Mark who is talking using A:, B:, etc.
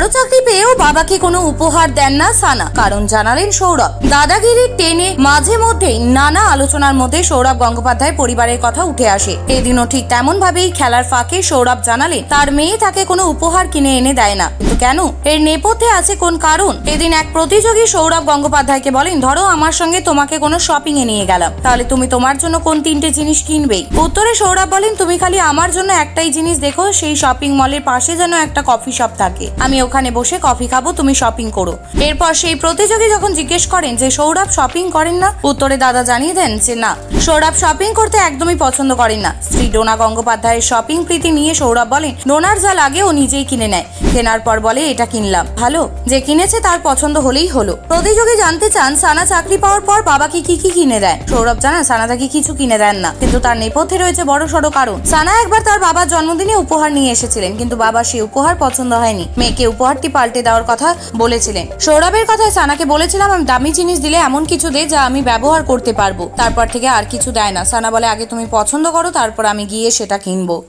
A: বড় চাকরি পেয়েও বাবাকে কোনো উপহার দেন না সানা, কারণ জানালেন সৌরভ। দাদাগিরির টেনে মাঝে মধ্যেই নানা আলোচনার মধ্যে সৌরভ গঙ্গোপাধ্যায় পরিবারের কথা উঠে আসে। এদিনও ঠিক তেমন ভাবেই খেলার ফাঁকে সৌরভ জানালেন তার মেয়ে তাকে কোনো উপহার কিনে এনে দেয় না, কিন্তু কেন, এর নেপথ্যে আছে কোন কারণ। এদিন এক প্রতিযোগী সৌরভ গঙ্গোপাধ্যায়কে বলেন, ধরো আমার সঙ্গে তোমাকে কোনো শপিং এ নিয়ে গেলাম, তাহলে তুমি তোমার জন্য কোন 3টে জিনিস কিনবে? উত্তরে সৌরভ বলেন, তুমি খালি আমার জন্য একটাই জিনিস দেখো, সেই শপিং মলের পাশে যেন একটা কফি শপ থাকে, আমি ওখানে বসে কফি খাবো, তুমি শপিং করো। এরপর সেই প্রতিযোগী যখন জিজ্ঞেস করেন যে সৌরভ শপিং করেন না, উত্তরে দাদা জানিয়ে দেন যে না, সৌরভ শপিং করতে একদমই পছন্দ করেন না। স্ত্রী ডোনা গঙ্গোপাধ্যায়ের শপিং প্রীতি নিয়ে সৌরভ বলেন, ডোনার যা লাগে ও নিজেই কিনে নেয়, কেনার পর বলে এটা কিনলাম, ভালো, যে কিনেছে তার পছন্দ হলেই হলো। প্রতিযোগী জানতে চান সানা চাকরি পাওয়ার পর বাবাকে কি কি কিনে দেন। সৌরভ জানান সানা তাকে কিছু কিনে দেন না, কিন্তু তার নেপথ্যে রয়েছে বড় সড়ো কারণ। সানা একবার তার বাবার জন্মদিনে উপহার নিয়ে এসেছিলেন, কিন্তু বাবা সেই উপহার পছন্দ হয়নি, মেয়েকে উপহারটি পাল্টে দেওয়ার কথা বলেছিলেন। সৌরভের কথায় সানাকে বলেছিলাম, আমি দামি জিনিস দিলে এমন কিছু দে যা আমি ব্যবহার করতে পারবো, তারপর থেকে আর কিছু দেয় না। সানা বলে আগে তুমি পছন্দ করো, তারপর আমি গিয়ে সেটা কিনবো।